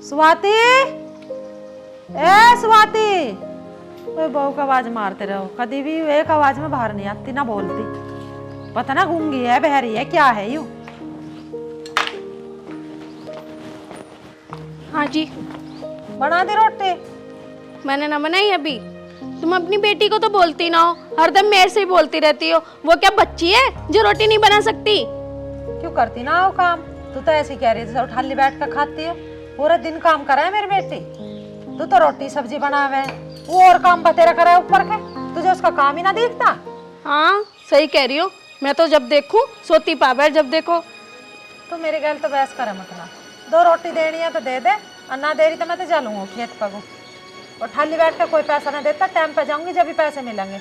स्वाति, ए स्वाति, ओए बहू का आवाज मारते रहो, कभी भी एक आवाज में बाहर नहीं आती ना बोलती। पता ना गूंगी है बहरी है क्या है यू। हाँ जी। बना दे रोटी। मैंने ना बनाई अभी। तुम अपनी बेटी को तो बोलती ना हो, हरदम मेरे से ही बोलती रहती हो। वो क्या बच्ची है जो रोटी नहीं बना सकती? क्यों करती ना हो काम? तू तो ऐसे कह रही थी उठाली बैठ कर खाती हो। पूरा दिन काम करा है मेरी बेटी। तू तो रोटी सब्जी बनावे, वो और काम बतेरा करा है ऊपर के। तुझे उसका काम ही ना दिखता? हाँ सही कह रही हो। मैं तो जब देखूं सोती पावे, जब देखो। तो मेरे गैल तो बहस करे मत ना। 2 रोटी देनी है तो दे दे, और ना दे रही तो मैं तो चलूंगा खेत पगू। और खाली बैठ कर कोई पैसा ना देता, टाइम पे जाऊंगी जब भी पैसे मिलेंगे।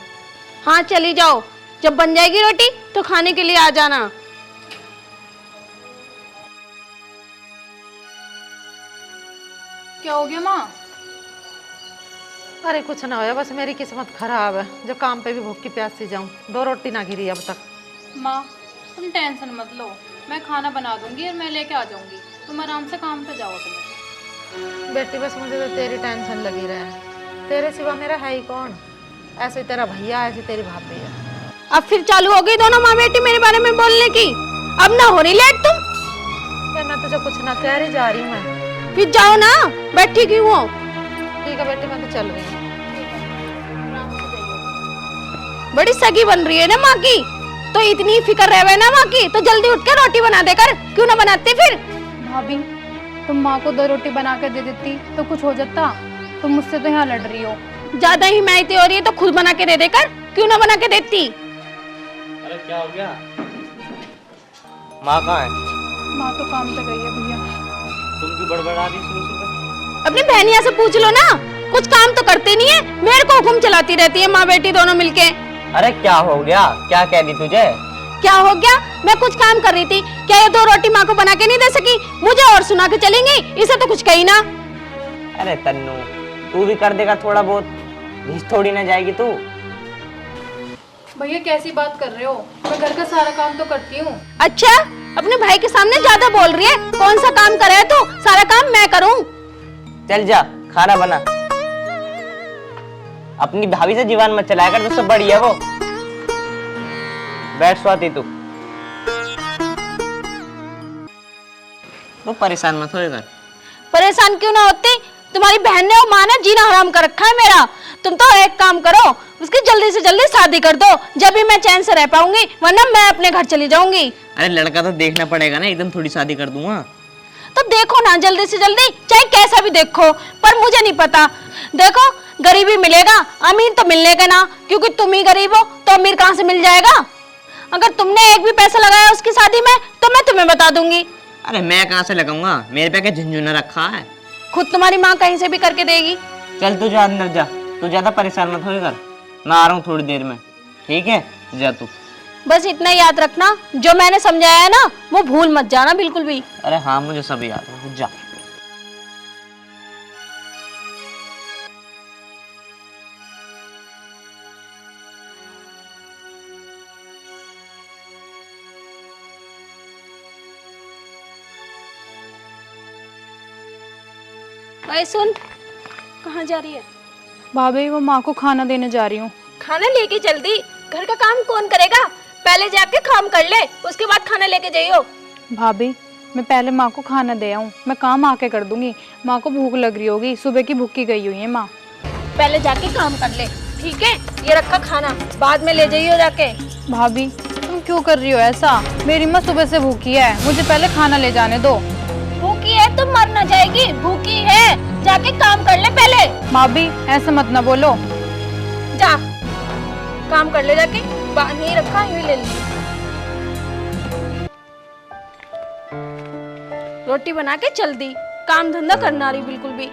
हाँ चली जाओ, जब बन जाएगी रोटी तो खाने के लिए आ जाना। क्या हो गया माँ? अरे कुछ ना होया, बस मेरी किस्मत खराब है जो काम पे भी भूख की प्यासी जाऊं। 2 रोटी ना गिरी अब तक। माँ तुम टेंशन मत लो, मैं खाना बना दूंगी और मैं लेके आ जाऊंगी। तुम आराम से काम पे जाओ अपने। बेटी बस मुझे तो तेरी टेंशन लगी रहे। तेरे सिवा मेरा है ही कौन? ऐसे तेरा भैया, ऐसी तेरी भाभी है। अब फिर चालू हो गई दोनों माँ बेटी मेरे बारे में बोलने की। अब ना हो रही लेट तुम। मैं तुझे कुछ ना कह रही, जा रही हूँ मैं। फिर जाओ ना, बैठी क्यों हो? ठीक है बेटी, मैं तो चल रही हूँ। बड़ी सगी बन रही है ना माँ की, तो इतनी फिक्र रहे ना माँ की तो जल्दी उठ के रोटी बना देकर क्यों ना बनाते फिर? भाभी तुम माँ को 2 रोटी बना के दे देती तो कुछ हो जाता। तुम मुझसे तो यहाँ लड़ रही हो। ज्यादा हिमायती हो रही है तो खुद बना के दे देकर क्यों ना बना के देती? अरे क्या हो गया? माँ कहाँ है? माँ तो काम पे गई है भैया। तुम क्यों बड़बड़ा रही सुबह सुबह? अपनी बहनिया से पूछ लो ना, कुछ काम तो करते नहीं है, मेरे को हुक्म चलाती रहती है माँ बेटी दोनों मिलके। अरे क्या हो गया? क्या कह दी तुझे? क्या हो गया? मैं कुछ काम कर रही थी, क्या ये 2 रोटी माँ को बना के नहीं दे सकी? मुझे और सुना के चलेंगी, इसे तो कुछ कही ना। अरे तन्नू, तू भी कर देगा थोड़ा बहुत, घिस थोड़ी ना जाएगी तू। भैया कैसी बात कर रहे हो? मैं घर का सारा काम तो करती हूँ। अच्छा, अपने भाई के सामने ज्यादा बोल रही है। कौन सा काम करे तू? सारा काम मैं करूँ। चल जा, खाना बना। अपनी भाभी से जीवन मत चलाया कर, तुझसे बड़ी है वो। बैठ स्वाति तू परेशान मत होएगा। परेशान क्यों ना होती? तुम्हारी बहन ने और माँ ने जीना हराम कर रखा है मेरा। तुम तो एक काम करो, उसकी जल्दी से जल्दी शादी कर दो, जब भी मैं चैन से रह पाऊंगी, वरना मैं अपने घर चली जाऊंगी। अरे लड़का तो देखना पड़ेगा ना, एकदम थोड़ी शादी कर दूंगा। तो देखो ना जल्दी से जल्दी, चाहे कैसा भी देखो, पर मुझे नहीं पता। देखो गरीबी मिलेगा, अमीर तो मिलने का ना, क्योंकि तुम ही गरीब हो तो अमीर कहाँ से मिल जाएगा? अगर तुमने एक भी पैसा लगाया उसकी शादी में तो मैं तुम्हें बता दूंगी। अरे मैं कहाँ से लगाऊंगा? मेरे पे क्या झुंझुना रखा है? खुद तुम्हारी माँ कहीं से भी करके देगी। चल तू जा अंदर जा, तू ज्यादा परेशान मत होएगा। मैं आ रहा हूँ थोड़ी देर में, ठीक है? जा तू। बस इतना याद रखना, जो मैंने समझाया है ना वो भूल मत जाना बिल्कुल भी। अरे हाँ मुझे सब याद है, जा। भाई सुन, कहाँ जा रही है? भाभी वो माँ को खाना देने जा रही हूँ। खाना लेके जल्दी, घर का काम कौन करेगा? पहले जाके काम कर ले, उसके बाद खाना लेके जाइयो। भाभी मैं पहले माँ को खाना दे आऊँ, मैं काम आके कर दूंगी। माँ को भूख लग रही होगी, सुबह की भूखी गई हुई है माँ। पहले जाके काम कर ले, ठीक है? ये रखा खाना, बाद में ले जाइयो जाके। भाभी तुम क्यों कर रही हो ऐसा? मेरी माँ सुबह से भूखी है, मुझे पहले खाना ले जाने दो। भूखी है तो मर ना जाएगी, भूखी है, जाके काम कर ले पहले। भाभी ऐसे मत ना बोलो। जा काम कर ले जाके, नहीं रखा यूं ले ली। रोटी बना के चल दी, काम धंधा करना रही बिल्कुल भी।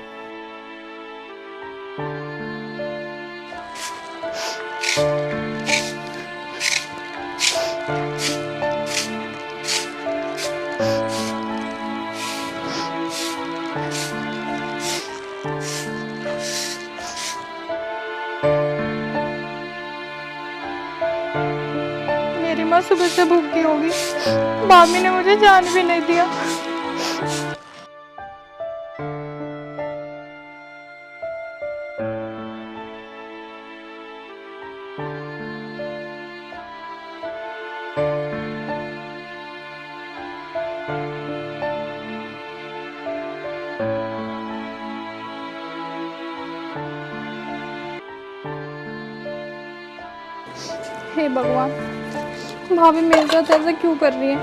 मेरी माँ सुबह से भूखी होगी, भाभी ने मुझे जान भी नहीं दिया। हे भगवान, भाभी मेरे साथ ऐसा क्यों कर रही है?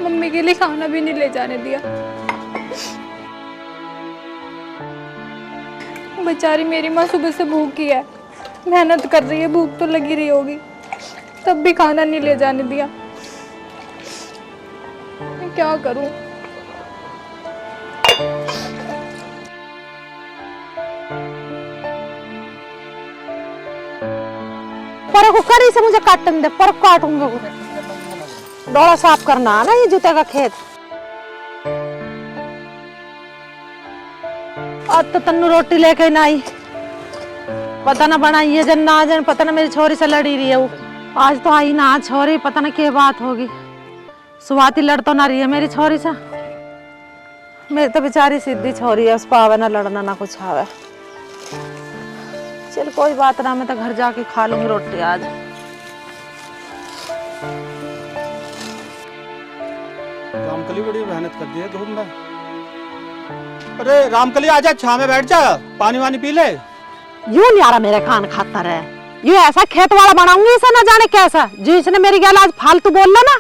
मम्मी के लिए खाना भी नहीं ले जाने दिया। बेचारी मेरी माँ सुबह से भूखी है, मेहनत कर रही है, भूख तो लगी रही होगी, तब भी खाना नहीं ले जाने दिया। मैं क्या करूं? पर कुकर से मुझे काटने दे, पर काटूंगा। डोला साफ करना है ना, ये जूते का खेत। आज तो तन्नू रोटी लेके ना आई, पता ना बनाई है जन ना जन, पता ना मेरी छोरी से लड़ी रही है वो। आज तो आई ना छोरी, पता ना क्या बात होगी। सुवाती लड़ तो ना रही है मेरी छोरी से। मेरी तो बेचारी सीधी छोरी है, उस पावे ना लड़ना ना कुछ आवे। चल कोई बात ना, मैं तो घर जाके खा लूंगी रोटी आज। रामकली बड़ी मेहनत कर दी है धूप में। अरे रामकली आजा, छाव में बैठ जा, पानी वानी पी ले। यूं नहीं आ रहा मेरे कान खाता रहे, यूं ऐसा खेत वाला बनाऊंगी इसे ना जाने कैसा। जो इसने मेरी गैल आज फालतू बोलना ना,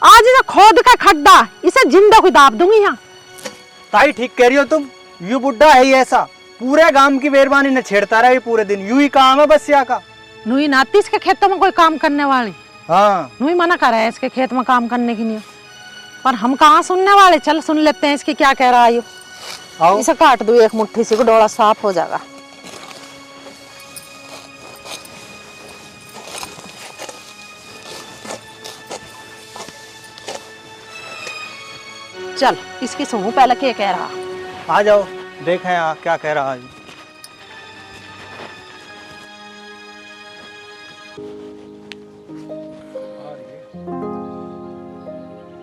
आज इसे खोद का खड्डा, इसे जिंदा कोई दाब दूंगी यहाँ। ताई ठीक कह रही हो तुम, यू बुड्ढा है ही ऐसा, पूरे गांव की मेहरबानी ने छेड़ता रहा पूरे दिन, यूं ही काम है बस यहाँ का। नुई नाती इसके खेतों में कोई काम करने वाली। हाँ नुई मना कर रहा है इसके खेत में काम करने की नहीं, पर हम कहाँ सुनने वाले। चल सुन लेते हैं इसकी क्या कह रहा है। आओ इसे काट दो एक मुट्ठी से, डोला साफ हो जाएगा। चल इसकी सुनू पहले क्या कह रहा। आ जाओ, देखें क्या कह रहा है।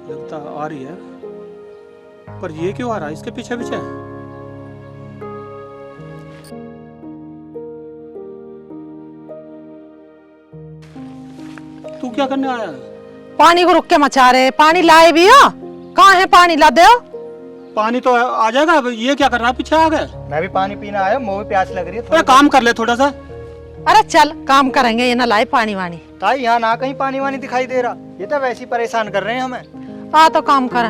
लगता आ रही है, पर ये क्यों आ रहा है इसके पीछे पीछे? तू क्या करने आया है? पानी को रुक के मचा रहे, पानी लाए भी हो? कहाँ है पानी, ला दे। पानी तो आ जाएगा, अब ये क्या कर रहा है पीछे आ गए? मैं भी पानी पीना आया, मुंह में प्यास लग रही है। अरे काम कर ले थोड़ा सा। अरे चल काम करेंगे, ये ना लाए पानी वानी। ताई यहाँ ना कहीं पानी वानी दिखाई दे रहा, ये तो वैसे ही परेशान कर रहे हैं हमें। आ तो काम करें।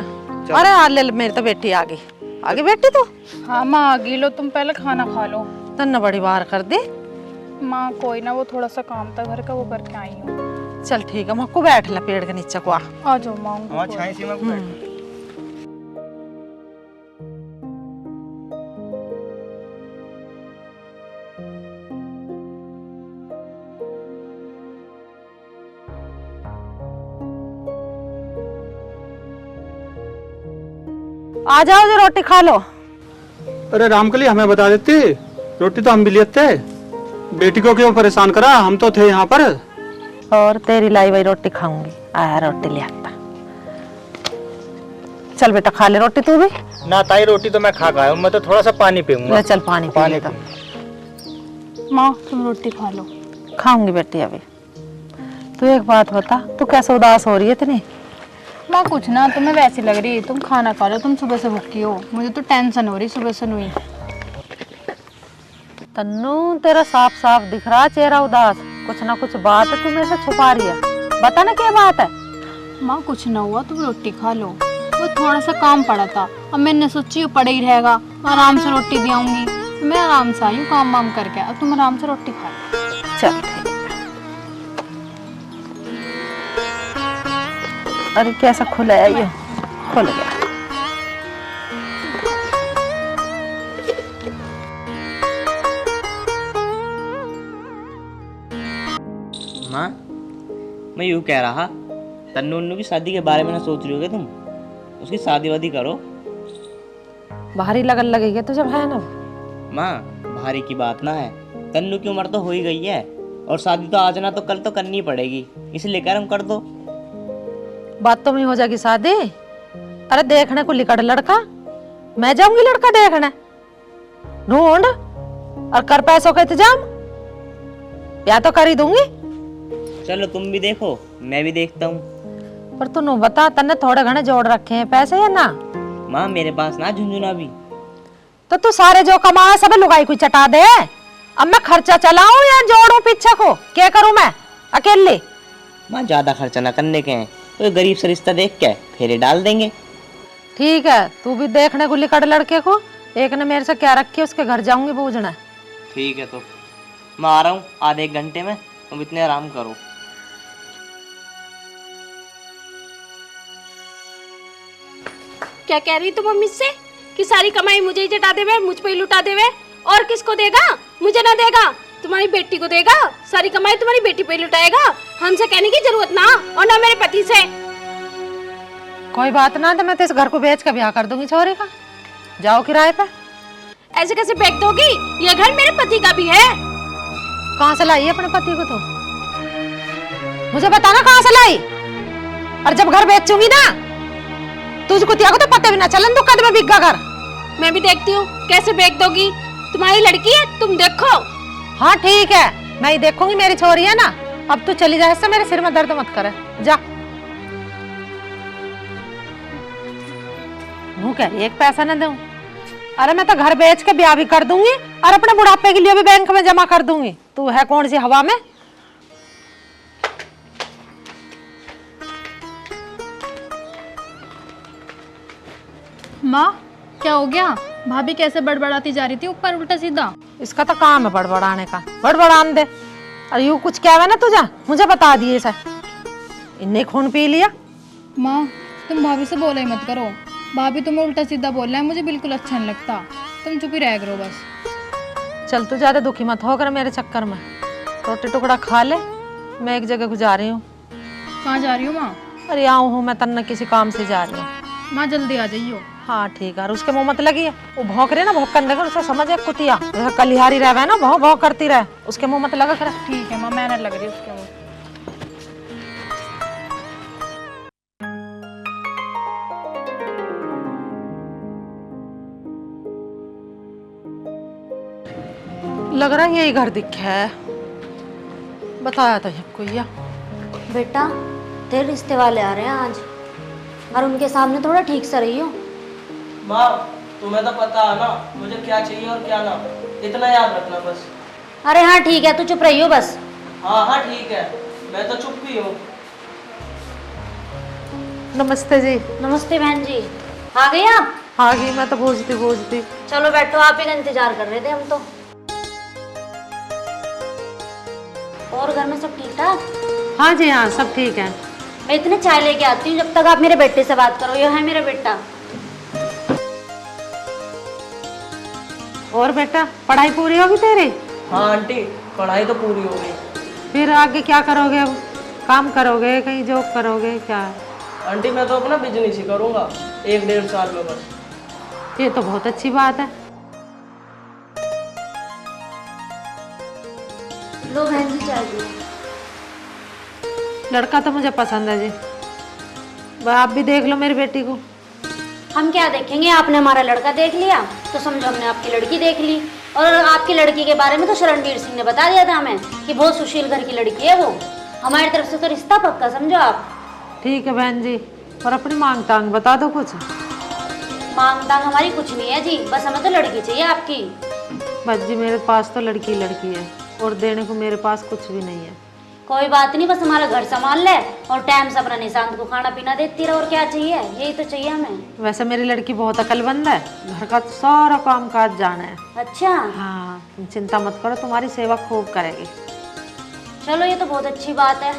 अरे आ ले, मेरी तो बेटी आ गई। आगे बेटी तू? हाँ माँ आ गई, लो तुम पहले खाना खा लो। तन्ने बड़ी बार कर दी। माँ कोई ना, वो थोड़ा सा काम था घर का, वो करके आई हूँ। चल ठीक है, मक्कू बैठ ले पेड़ के नीचे को। आ जाओ माँ। हाँ छाई सी में बैठ। आ जाओ जो रोटी खा लो। अरे रामकली हमें बता देती, रोटी तो हम भी लेते। बेटी को क्यों परेशान करा, हम तो थे यहाँ पर। और तेरी लाई वही रोटी खाऊंगी। आया रोटी ले आता। चल बेटा खा ले रोटी तू भी। ना ताई रोटी तो मैं खा गया हूँ, मैं तो थोड़ा सा पानी पीऊंगा। ले चल पानी पी ले। माँ तुम रोटी खा लो। खाऊंगी बेटी अभी। तू एक बात बता, तू कैसे उदास हो रही है इतनी? माँ कुछ ना, तुम्हें वैसी लग रही है, तुम खाना खा लो, तुम सुबह से भूखी हो, मुझे तो टेंशन हो रही सुबह से। नहीं तन्नू तेरा साफ साफ दिख रहा चेहरा उदास, कुछ ना कुछ बात है तू मेरे से छुपा रही है, बता ना क्या बात है। माँ कुछ ना हुआ, तुम रोटी खा लो। वो थोड़ा सा काम पड़ा था, अब मैंने सोची वो पड़ा ही रहेगा, आराम से रोटी भी आऊंगी। मैं आराम से आई हूँ काम वाम करके, अब तुम आराम से रोटी खा लो। चल ठीक है। अरे कैसा खुला है ये, खुल गया। माँ मैं यूँ कह रहा, तन्नू उन्नू की शादी के बारे में ना सोच रही होगे तुम? उसकी शादी वादी करो। भारी लगन लगेगी तुझे है ना। माँ भारी की बात ना है, तन्नू की उम्र तो हो ही गई है, और शादी तो आज ना तो कल तो करनी पड़ेगी, इसलिए कह रहा हूँ कर दो। बात तो नहीं हो जाएगी शादी। अरे देखने को लिकड़ लड़का, मैं जाऊंगी लड़का देखने? ढूंढ और कर पैसों का इंतजाम, या तो कर ही दूंगी। चलो तुम भी देखो, मैं भी देखता हूँ। पर तू बता, तन्ने थोड़े घने जोड़ रखे हैं पैसे या ना? माँ मेरे पास ना झुंझुना भी, तो तू सारे जो कमा सब लुगाई को चटा दे। अब मैं खर्चा चलाऊं या जोड़ू पीछे को, क्या करूं मैं अकेले? माँ ज्यादा खर्चा ना करने के हैं, तो ये गरीब से रिश्ता देख के फेरे डाल देंगे। ठीक है, तू भी देखने को लिकड़ लड़के को। एक ने मेरे से क्या रखी, उसके घर जाऊंगी बूझना। ठीक है, तो मैं आ रहा हूँ आधे एक घंटे में, तुम इतने आराम करो। क्या कह रही तुम मम्मी से कि सारी कमाई मुझे ही जटा देवे, मुझ पे ही लुटा देवे? और किसको देगा? मुझे ना देगा, तुम्हारी बेटी को देगा। सारी कमाई तुम्हारी बेटी पे ही लुटाएगा। हमसे कहने की जरूरत ना, और ना मेरे पति से। कोई बात ना, तो मैं तो इस घर को बेच के ब्याह कर दूंगी छोरे का। जाओ किराए पे। ऐसे कैसे बेच दोगी? ये घर मेरे पति का भी है। कहाँ से लाई अपने पति को? तो मुझे बताना कहाँ से लाई। और जब घर बेचूंगी ना, तुझको तिया को तो पता भी ना चलन तो कद में बिका घर। मैं भी देखती हूँ कैसे बेच दोगी। तुम्हारी लड़की है, तुम देखो। हाँ ठीक है, मैं ही देखूंगी, मेरी छोरी है ना। अब तू चली जा, इससे मेरे सिर में दर्द मत करे, जा। मुँह कह रही एक पैसा न दूं। अरे मैं तो घर बेच के ब्याह भी कर दूंगी और अपने बुढ़ापे के लिए भी बैंक में जमा कर दूंगी। तू है कौन सी हवा में? माँ क्या हो गया? भाभी कैसे बड़बड़ाती जा रही थी ऊपर उल्टा सीधा? इसका तो काम है बड़बड़ाने का, बड़बड़ान दे। और यूं कुछ क्या है ना तुझे, मुझे बता दिए सर। इन्ने खून पी लिया। माँ तुम भाभी से बोला ही मत करो। भाभी तुम्हें उल्टा सीधा बोल रहा है, मुझे बिल्कुल अच्छा नहीं लगता। तुम चुप ही रह करो बस। चल तू ज्यादा दुखी मत होकर मेरे चक्कर में। रोटी टुकड़ा खा ले, मैं एक जगह को जा रही हूँ। कहाँ जा रही हो माँ? अरे आऊँ हूँ मैं तन्ना, किसी काम से जा रही हूँ। माँ जल्दी आ जाइयो। हाँ ठीक है। और उसके मुंह मत लगी है, वो भौंक रही है ना, भौंकन देखो उसे समझ है कुतिया जैसे कलिहारी रहे ना, भौं भौं करती रहे, उसके मुंह मत लगा कर। ठीक है माँ, मेहनत लग रही है उसके मुँह। लग रहा है यही घर दिखा है, बताया था सबको। या बेटा तेरे रिश्ते वाले आ रहे हैं आज, और उनके सामने थोड़ा ठीक से रही हो। माँ तुम्हें तो पता है ना मुझे क्या चाहिए और क्या ना, इतना याद रखना बस। अरे हाँ ठीक है, तू चुप रही हो बस। हाँ हाँ ठीक है, मैं तो चुप ही हूँ। नमस्ते जी। नमस्ते बहन जी, आ गए आप? आ गई मैं तो पूछती। चलो बैठो, आप ही का इंतजार कर रहे थे हम तो। और घर में सब ठीक ठाक? हाँ जी हाँ, सब ठीक है। मैं इतने चाय लेके आती हूँ, जब तक आप मेरे बेटे से बात करो। ये है मेरा बेटा। और बेटा पढ़ाई पूरी होगी तेरी? हाँ आंटी पढ़ाई तो पूरी हो गई। फिर आगे क्या करोगे अब? काम करोगे, कहीं जॉब करोगे, क्या? आंटी मैं तो अपना बिजनेस ही करूँगा 1-1.5 साल में बस। ये तो बहुत अच्छी बात है। लो बहन जी चाय पियो। लड़का तो मुझे पसंद है जी, आप भी देख लो मेरी बेटी को। हम क्या देखेंगे, आपने हमारा लड़का देख लिया तो समझो हमने आपकी लड़की देख ली। और आपकी लड़की के बारे में तो शरणवीर सिंह ने बता दिया था हमें कि बहुत सुशील घर की लड़की है वो। हमारी तरफ से तो रिश्ता पक्का, समझो आप। ठीक है बहन जी, और अपनी मांग तांग बता दो कुछ। मांग तांग हमारी कुछ नहीं है जी, बस हमें तो लड़की चाहिए आपकी। बस जी मेरे पास तो लड़की है, और देने को मेरे पास कुछ भी नहीं है। कोई बात नहीं, बस हमारा घर संभाल ले और टाइम से अपना निशांत को खाना पीना देती रहो। और क्या चाहिए, यही तो चाहिए हमें। वैसे मेरी लड़की बहुत अकलमंद है, घर का सारा काम काज जाना है। अच्छा हाँ तुम चिंता मत करो, तुम्हारी सेवा खूब करेगी। चलो ये तो बहुत अच्छी बात है।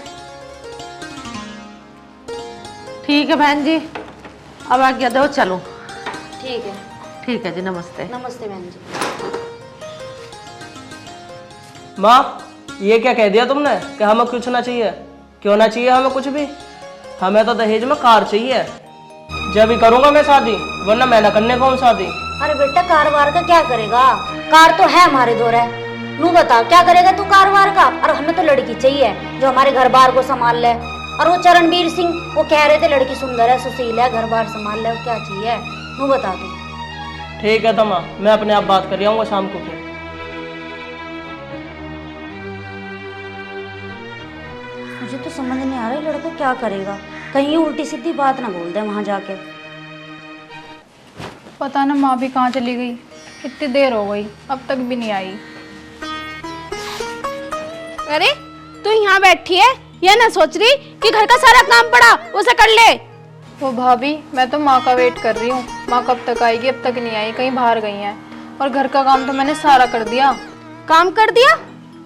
ठीक है बहन जी, अब आज्ञा दो, चलो। ठीक है। ठीक है जी, नमस्ते। नमस्ते बहन जी। माँ ये क्या कह दिया तुमने कि हमें कुछ ना चाहिए? क्यों ना चाहिए हमें कुछ भी? हमें तो दहेज में कार चाहिए, जब ही करूँगा मैं शादी, वरना मैं ना करने को शादी। अरे बेटा कारोबार का क्या करेगा? कार तो है हमारे दो है। नू बता क्या करेगा तू कारोबार का? और हमें तो लड़की चाहिए जो हमारे घर बार को संभाल ले। और वो चरणवीर सिंह वो कह रहे थे लड़की सुंदर है, सुशील है, घर बार संभाल ले। क्या चाहिए नू बता तू। ठीक है तो माँ मैं अपने आप बात कर आऊँगा शाम को फिर। मुझे तो समझ नहीं आ रहा लड़का क्या करेगा, कहीं उल्टी सीधी बात ना बोल दे वहां जाके। पता ना माँ भी कहाँ चली गई। इतनी देर हो गई अब तक भी नहीं आई। अरे तू यहाँ बैठी है, ये ना सोच रही कि घर का सारा काम पड़ा उसे कर ले। वो भाभी मैं तो माँ का वेट कर रही हूँ, माँ कब तक आएगी, अब तक नहीं आई, कहीं बाहर गई हैं। और घर का काम तो मैंने सारा कर दिया। काम कर दिया?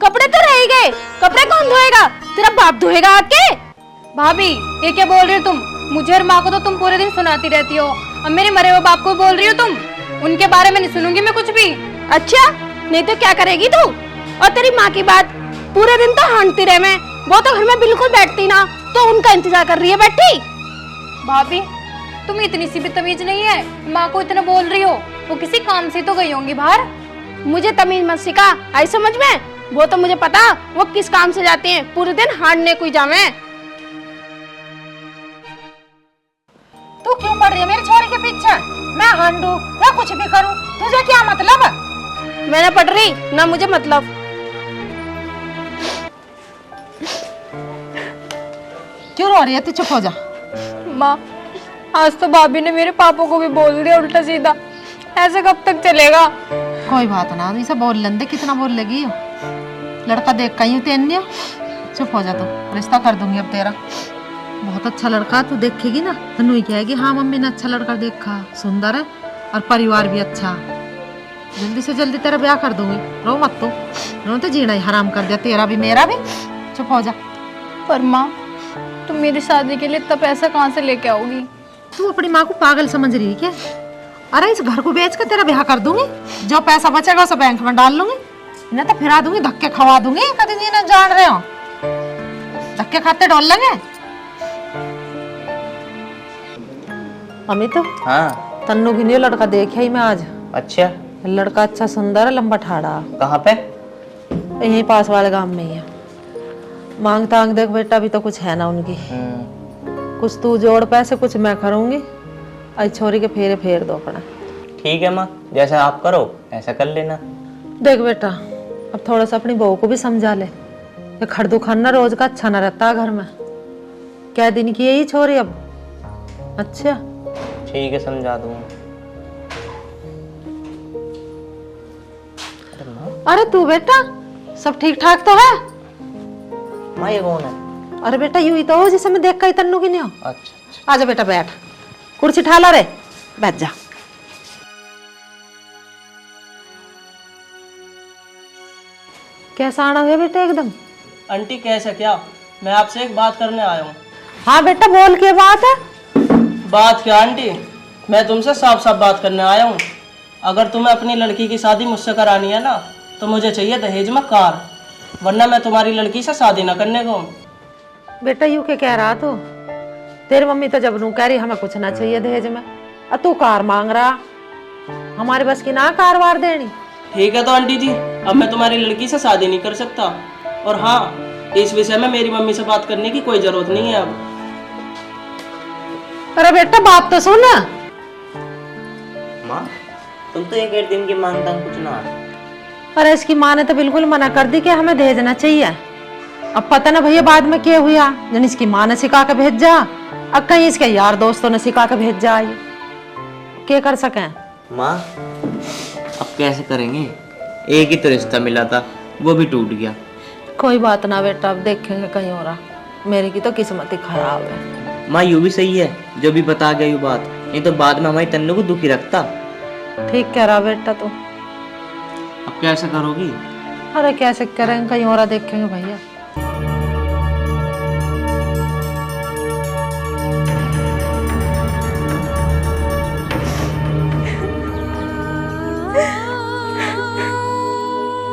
कपड़े तो रह ही गए, कपड़े कौन धोएगा? तेरा बाप धोएगा आके। भाभी ये क्या बोल रही हो तुम? मुझे और माँ को तो तुम पूरे दिन सुनाती रहती हो, अब मेरे मरे हुए बाप को बोल रही हो तुम? उनके बारे में नहीं सुनूंगी मैं कुछ भी। अच्छा नहीं तो क्या करेगी तू? और तेरी माँ की बात पूरे दिन तो हांडती रहे मैं, वो तो घर में बिल्कुल बैठती ना, तो उनका इंतजार कर रही है बैठी। भाभी तुम इतनी सी भी तमीज नहीं है, माँ को इतना बोल रही हो? वो किसी काम से तो गई होंगी बाहर। मुझे तमीज मत सिखा, आई समझ में? वो तो मुझे पता वो किस काम से जाती हैं, पूरे दिन हांडने को ही जावे। तू क्यों पड़ रही है मेरी छोरी के पीछे? मैं हांडू या कुछ भी करूं, तुझे क्या मतलब? मैं ना पढ़ रही ना मुझे मतलब। क्यों रो रही है? तू चुप हो जा। माँ आज तो भाभी ने मेरे पापा को भी बोल दिया उल्टा सीधा, ऐसे कब तक चलेगा? कोई बात ना, ऐसा बोल लेंदे, कितना बोल लेगी? लड़का देख कहीं तेन्य। चुप हो जा, तू रिश्ता कर दूंगी अब तेरा। बहुत अच्छा लड़का, तू देखेगी ना तो नहीं कहेगी हाँ मम्मी ने अच्छा लड़का देखा, सुंदर है और परिवार भी अच्छा। जल्दी से जल्दी तेरा ब्याह कर दूंगी, रो मत तू। रो तो जीना ही हराम कर दिया, तेरा भी मेरा भी। चुप हो जा। पर माँ तुम मेरी शादी के लिए इतना पैसा कहाँ से लेके आओगी? तू अपनी माँ को पागल समझ रही है क्या? अरे इस घर को बेच कर तेरा ब्याह कर दूंगी, जो पैसा बचेगा उसे बैंक में डाल लूंगी, नहीं तो फिरा दूंगी, धक्के खवा दूंगी। कभी जी नहीं जान रहे हो, धक्के खाते डोल लेंगे। अमित हाँ। तन्नू की नहीं लड़का देखे ही मैं आज। अच्छा, लड़का अच्छा सुंदर है, लंबा ठाड़ा। कहाँ पे? यहीं पास वाले गांव में ही है। मांग तांग देख बेटा, अभी तो कुछ है ना उनकी। कुछ तू जोड़ पैसे, कुछ मैं करूंगी। आज छोरी के फेरे फेर दो अपना। ठीक है माँ, जैसा आप करो ऐसा कर लेना। देख बेटा, अब थोड़ा सा अपनी बहू को भी समझा ले, ये खड़दू खाना रोज का अच्छा ना रहता घर में। क्या दिन की यही छोरी अब? अच्छा ठीक है, समझा दूंगा। अरे तू बेटा, सब ठीक ठाक तो है? माँ ये कौन है? अरे बेटा यूं ही तो हो जिसे मैं देख कर तन्नू की नहीं हो। अच्छा। आजा बेटा बैठ, कुर्सी ठाला रे, बैठ जा। कैसा आना हुआ बेटा एकदम? आंटी कैसे क्या? मैं आपसे एक बात करने आया हूँ। हाँ बेटा बोल, के बात है? बात क्या आंटी, मैं तुमसे साफ साफ बात करने आया हूँ। अगर तुम्हें अपनी लड़की की शादी मुझसे करानी है ना, तो मुझे चाहिए दहेज में कार, वरना मैं तुम्हारी लड़की से शादी ना करने को। बेटा यूं के कह रहा तू? तेरी मम्मी तो जब नू कह रही हमें कुछ ना चाहिए दहेज में, और तू कार मांग रहा। हमारे बस की ना कार वार देनी। ठीक है तो आंटी जी, अब मैं तुम्हारी लड़की से शादी नहीं कर सकता, और हाँ इस विषय में मेरी मम्मी से बात करने की कोई जरूरत नहीं है अब। अरे बेटा बात तो सुन। माँ तुम तो एक दिन की मांगता कुछ ना। अरे इसकी माँ ने तो बिल्कुल मना कर दी कि हमें दहेज ना चाहिए। अब पता ना भैया बाद में क्या हुआ, जन इसकी माँ ने सिखा के भेज जा, अब कहीं इसके यार दोस्तों ने सिखा के भेज जा। क्या कर सके माँ? अब कैसे करेंगे? एक ही तो रिश्ता मिला था, वो भी टूट गया। कोई बात ना बेटा, अब देखेंगे कहीं हो रहा। मेरी की तो किस्मत ही खराब है। माँ यूँ भी सही है जो भी बता गया यू बात, नहीं तो बाद में हमारी तन्नू को दुखी रखता। ठीक कह रहा बेटा तू। अब कैसे करोगी? अरे कैसे करेंगे, कहीं हो रहा देखेंगे भैया।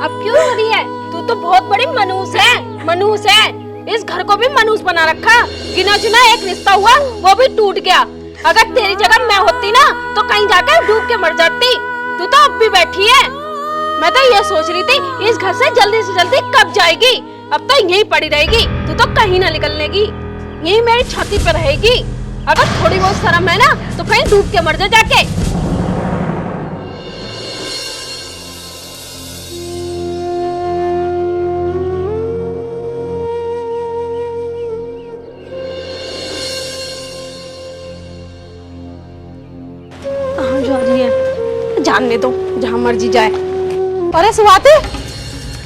अब क्यों हो रही है? तू तो बहुत बड़ी मनूस है, मनूस है। इस घर को भी मनूस बना रखा। गिना चुना एक रिश्ता हुआ, वो भी टूट गया। अगर तेरी जगह मैं होती ना, तो कहीं जाकर डूब के मर जाती। तू तो अब भी बैठी है। मैं तो ये सोच रही थी इस घर से जल्दी कब जाएगी। अब तो यहीं पड़ी रहेगी, तू तो कहीं ना निकलनेगी, यहीं मेरी छाती पर रहेगी। अगर थोड़ी बहुत शर्म है ना, तो कहीं डूब के मर जा जाके। जानने दो, जहाँ मर्जी जाए। अरे स्वाति,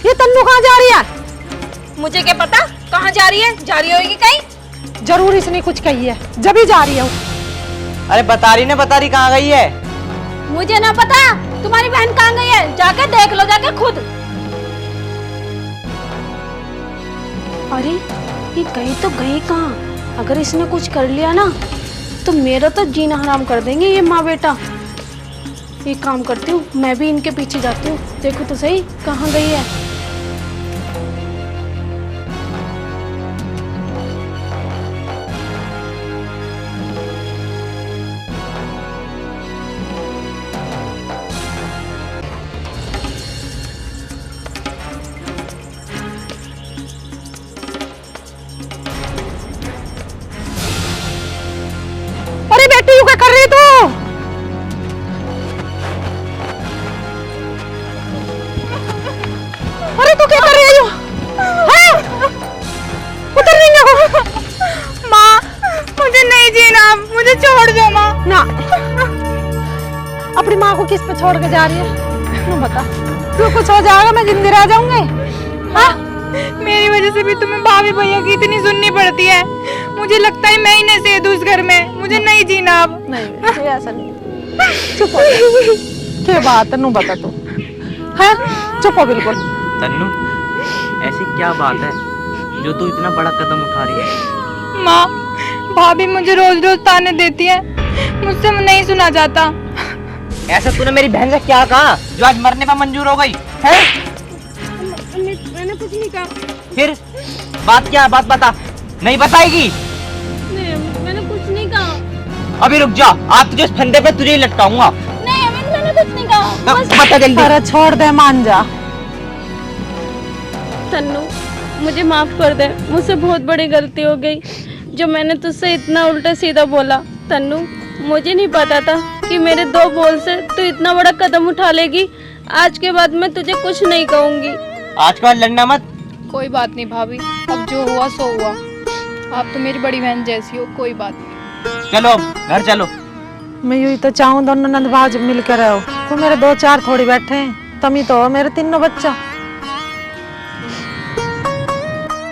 ये तन्नू कहाँ जा रही है? मुझे क्या पता कहाँ जा रही है, जा रही होगी कहीं। जरूर इसने कुछ कही है, जब ही जा रही है। अरे बता रही कहाँ गई है? मुझे ना पता तुम्हारी बहन कहाँ गई है, जाके देख लो, जाके खुद। अरे ये गई तो गई कहाँ? अगर इसने कुछ कर लिया ना तो मेरा तो जीना हराम कर देंगे ये माँ बेटा। एक काम करती हूँ, मैं भी इनके पीछे जाती हूँ, देखो तो सही कहाँ गई है। अरे बेटी, यू क्या कर रही तू? अरे तू क्या कर रही है? उतर रही है? माँ मुझे नहीं जीना, मुझे छोड़ दो माँ। ना, अपनी माँ को किस पे छोड़ के जा रही है? तू बता, तू कुछ हो जाएगा मैं जिंदी रह जाऊंगी? हाँ? मेरी वजह से भी तुम्हें भाभी भैया की इतनी सुननी पड़ती है। मुझे लगता है मैं ही नशे दूँ इस घर में, मुझे नहीं जीना अब। नहीं, ऐसा नहीं। चुप हो जा। क्या बात है, नू बता तू। हाँ, चुप हो बिल्कुल। तन्नू, ऐसी क्या बात है जो तू इतना बड़ा कदम उठा रही है? माँ, भाभी मुझे रोज रोज ताने देती है, मुझसे नहीं सुना जाता। ऐसा तूने मेरी बहन से क्या कहा जो आज मरने पर मंजूर हो गई है? मैंने कुछ नहीं कहा। फिर बात क्या है, बात बता। नहीं बताएगी? नहीं, मैंने कुछ नहीं कहा। अभी रुक जा, आज तुझे इस फंदे पे तुझे ही लटकाऊंगा। नहीं अमित, मैंने कुछ नहीं कहा। बता जल्दी। अरे छोड़ दे, मान जा। तन्नू मुझे माफ कर दे, मुझसे बहुत बड़ी गलती हो गई जो मैंने तुझसे इतना उल्टा सीधा बोला। तन्नू मुझे नहीं पता था कि मेरे 2 बोल से तू इतना बड़ा कदम उठा लेगी। आज के बाद मैं तुझे कुछ नहीं कहूँगी। आज के बाद लड़ना मत। कोई बात नहीं भाभी, अब जो हुआ सो हुआ। आप तो मेरी बड़ी बहन जैसी हो, कोई बात नहीं। चलो अब घर चलो। मैं यूं ही तो चाहूँ दोनों नंद भाव मिलकर रहो। तू मेरे 2-4 थोड़ी बैठे हैं, तमी तो हो मेरे 3 बच्चा।